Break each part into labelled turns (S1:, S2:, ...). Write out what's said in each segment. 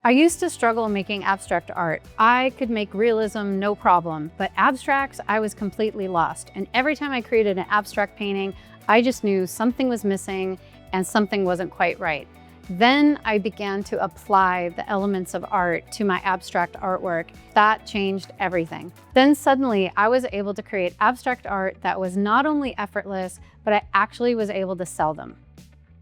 S1: I used to struggle making abstract art. I could make realism no problem, but abstracts, I was completely lost. And every time I created an abstract painting, I just knew something was missing and something wasn't quite right. Then I began to apply the elements of art to my abstract artwork. That changed everything. Then suddenly I was able to create abstract art that was not only effortless, but I actually was able to sell them.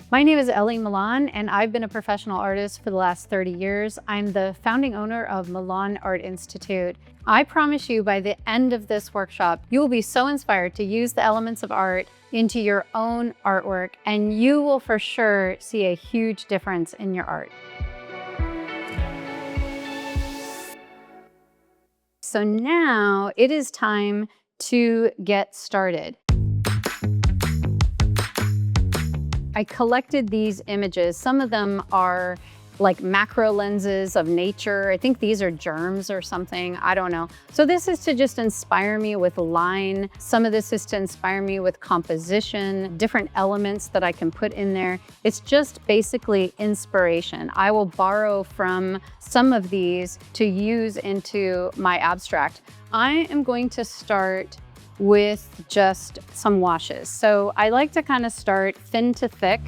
S1: My name is Elli Milan, and I've been a professional artist for the last 30 years. I'm the founding owner of Milan Art Institute. I promise you by the end of this workshop, you will be so inspired to use the elements of art into your own artwork, and you will for sure see a huge difference in your art. So now it is time to get started. I collected these images. Some of them are like macro lenses of nature. I think these are germs or something, I don't know. So this is to just inspire me with line. Some of this is to inspire me with composition, different elements that I can put in there. It's just basically inspiration. I will borrow from some of these to use into my abstract. I am going to start with just some washes. So I like to kind of start thin to thick.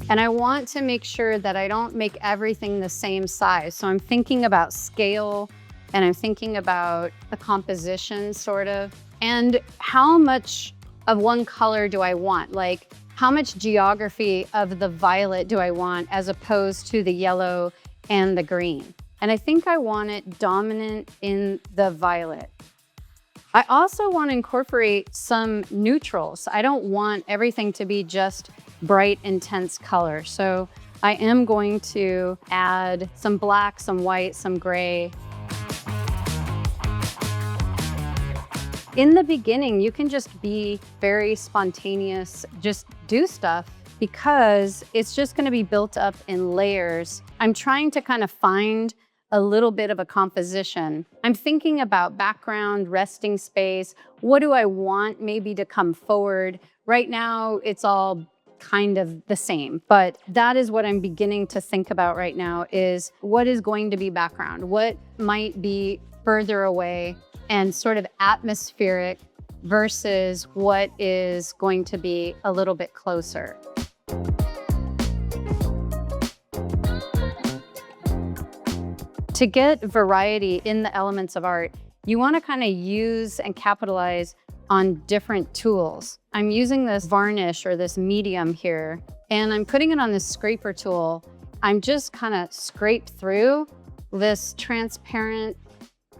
S1: And I want to make sure that I don't make everything the same size. So I'm thinking about scale, and I'm thinking about the composition sort of, and how much of one color do I want? Like how much geography of the violet do I want as opposed to the yellow and the green? And I think I want it dominant in the violet. I also want to incorporate some neutrals. I don't want everything to be just bright, intense color. So I am going to add some black, some white, some gray. In the beginning, you can just be very spontaneous, just do stuff because it's just going to be built up in layers. I'm trying to kind of find a little bit of a composition. I'm thinking about background, resting space. What do I want maybe to come forward? Right now, it's all kind of the same, but that is what I'm beginning to think about right now is what is going to be background? What might be further away and sort of atmospheric versus what is going to be a little bit closer. To get variety in the elements of art, you want to kind of use and capitalize on different tools. I'm using this varnish or this medium here, and I'm putting it on this scraper tool. I'm just kind of scrape through this transparent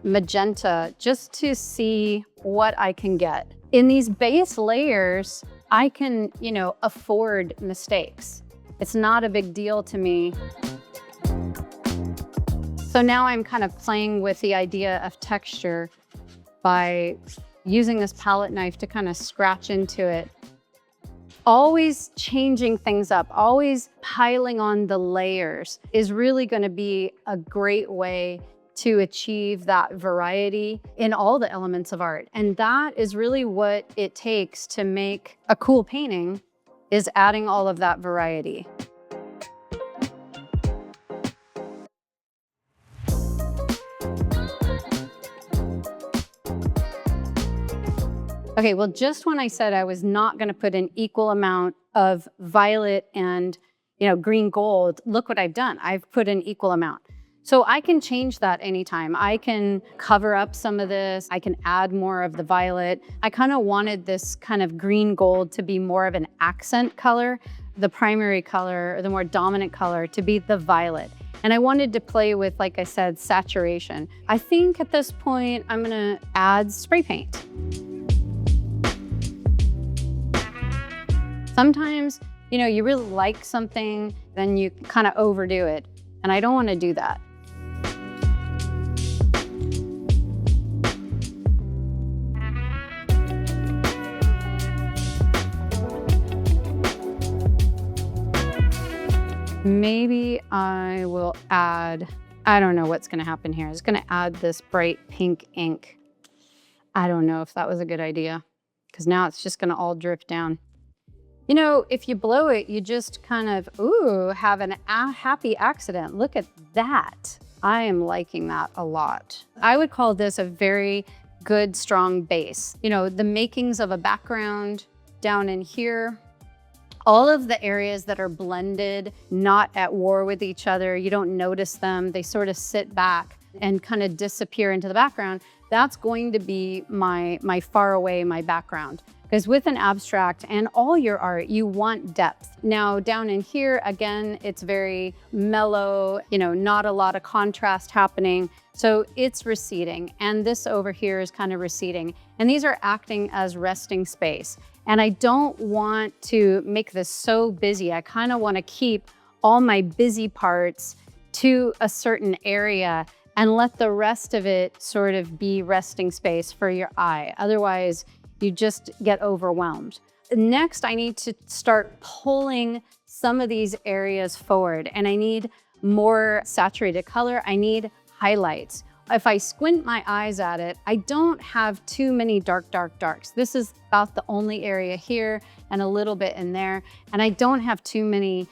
S1: magenta just to see what I can get. In these base layers, I can, afford mistakes. It's not a big deal to me. So now I'm kind of playing with the idea of texture by using this palette knife to kind of scratch into it. Always changing things up, always piling on the layers is really going to be a great way to achieve that variety in all the elements of art. And that is really what it takes to make a cool painting, is adding all of that variety. Okay, well, just when I said I was not going to put an equal amount of violet and green gold, look what I've done. I've put an equal amount. So I can change that anytime. I can cover up some of this. I can add more of the violet. I kind of wanted this kind of green gold to be more of an accent color, the primary color, or the more dominant color to be the violet. And I wanted to play with, like I said, saturation. I think at this point, I'm going to add spray paint. Sometimes, you really like something, then you kind of overdo it. And I don't want to do that. Maybe I will add, I don't know what's going to happen here. I'm just going to add this bright pink ink. I don't know if that was a good idea because now it's just going to all drift down. You know, if you blow it, you just kind of, ooh, have a happy accident. Look at that. I am liking that a lot. I would call this a very good, strong base. You know, the makings of a background down in here, all of the areas that are blended, not at war with each other, you don't notice them, they sort of sit back and kind of disappear into the background. That's going to be my far away, my background. Because with an abstract and all your art, you want depth. Now down in here, again, it's very mellow, you know, not a lot of contrast happening. So it's receding. And this over here is kind of receding. And these are acting as resting space. And I don't want to make this so busy. I kind of want to keep all my busy parts to a certain area and let the rest of it sort of be resting space for your eye. Otherwise, you just get overwhelmed. Next, I need to start pulling some of these areas forward, and I need more saturated color. I need highlights. If I squint my eyes at it, I don't have too many darks. This is about the only area here and a little bit in there, and I don't have too many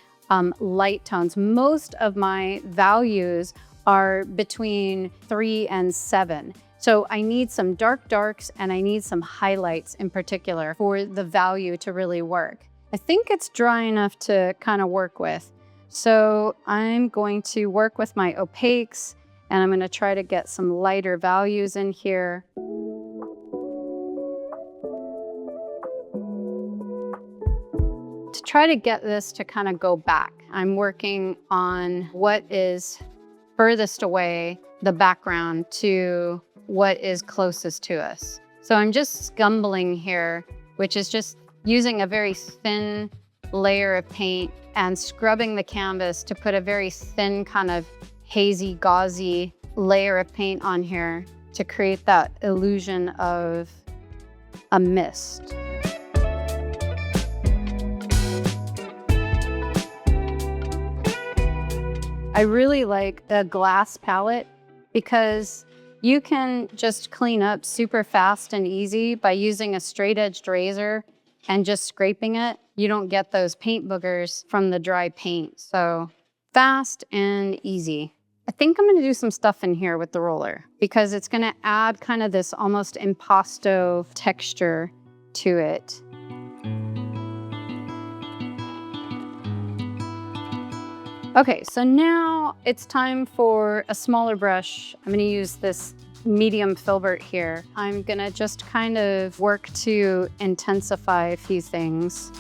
S1: light tones. Most of my values are between 3 and 7. So I need some darks and I need some highlights in particular for the value to really work. I think it's dry enough to kind of work with. So I'm going to work with my opaques and I'm going to try to get some lighter values in here. To try to get this to kind of go back, I'm working on what is furthest away, the background, to what is closest to us. So I'm just scumbling here, which is just using a very thin layer of paint and scrubbing the canvas to put a very thin kind of hazy, gauzy layer of paint on here to create that illusion of a mist. I really like the glass palette because you can just clean up super fast and easy by using a straight-edged razor and just scraping it. You don't get those paint boogers from the dry paint. So fast and easy. I think I'm gonna do some stuff in here with the roller because it's gonna add kind of this almost impasto texture to it. Okay, so now it's time for a smaller brush. I'm gonna use this medium filbert here. I'm gonna just kind of work to intensify a few things.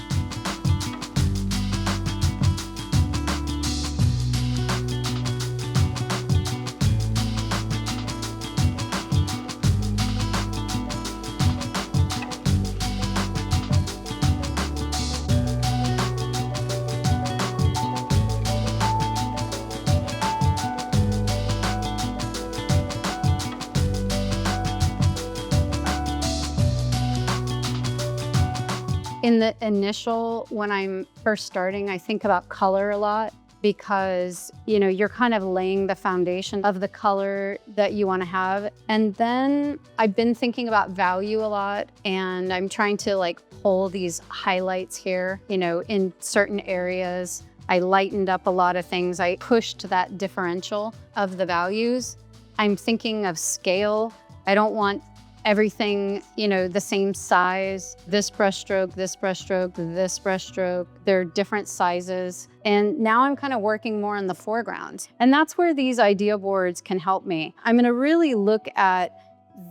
S1: In the initial, when I'm first starting, I think about color a lot because, you know, you're kind of laying the foundation of the color that you want to have. And then I've been thinking about value a lot and I'm trying to like pull these highlights here, you know, in certain areas. I lightened up a lot of things. I pushed that differential of the values. I'm thinking of scale. I don't want everything, you know, the same size, this brushstroke, this brushstroke, this brushstroke, they're different sizes. And now I'm kind of working more in the foreground. And that's where these idea boards can help me. I'm gonna really look at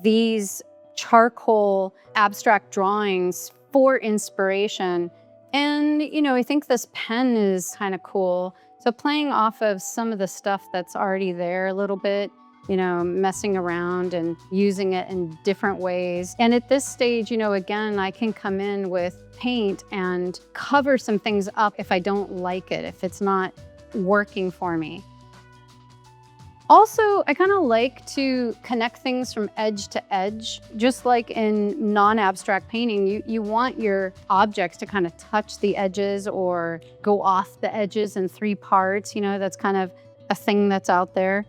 S1: these charcoal abstract drawings for inspiration. And, you know, I think this pen is kind of cool. So playing off of some of the stuff that's already there a little bit, you know, messing around and using it in different ways. And at this stage, you know, again, I can come in with paint and cover some things up if I don't like it, if it's not working for me. Also, I kind of like to connect things from edge to edge. Just like in non-abstract painting, you want your objects to kind of touch the edges or go off the edges in 3 parts. You know, that's kind of a thing that's out there.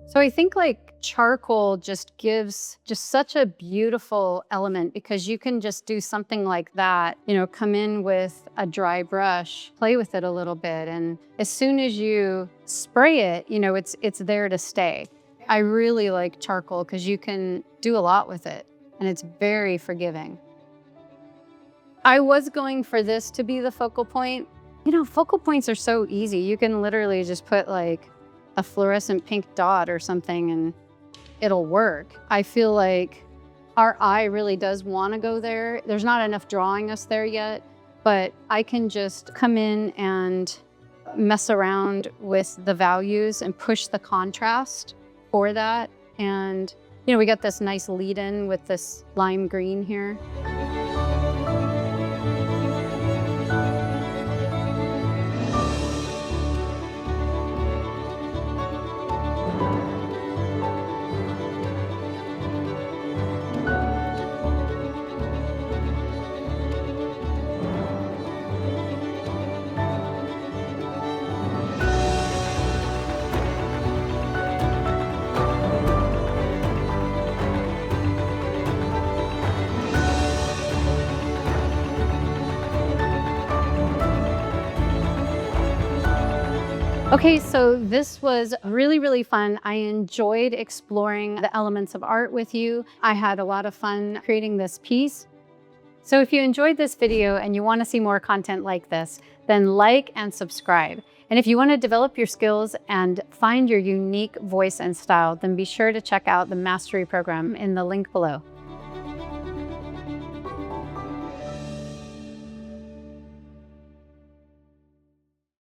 S1: So I think like charcoal just gives just such a beautiful element, because you can just do something like that, come in with a dry brush, play with it a little bit, and as soon as you spray it, it's there to stay. I really like charcoal because you can do a lot with it, and it's very forgiving. I was going for this to be the focal point. Focal points are so easy. You can literally just put like a fluorescent pink dot or something and it'll work. I feel like our eye really does want to go there. There's not enough drawing us there yet, but I can just come in and mess around with the values and push the contrast for that. And, we got this nice lead in with this lime green here. Okay, so this was really, really fun. I enjoyed exploring the elements of art with you. I had a lot of fun creating this piece. So if you enjoyed this video and you want to see more content like this, then like and subscribe. And if you want to develop your skills and find your unique voice and style, then be sure to check out the mastery program in the link below.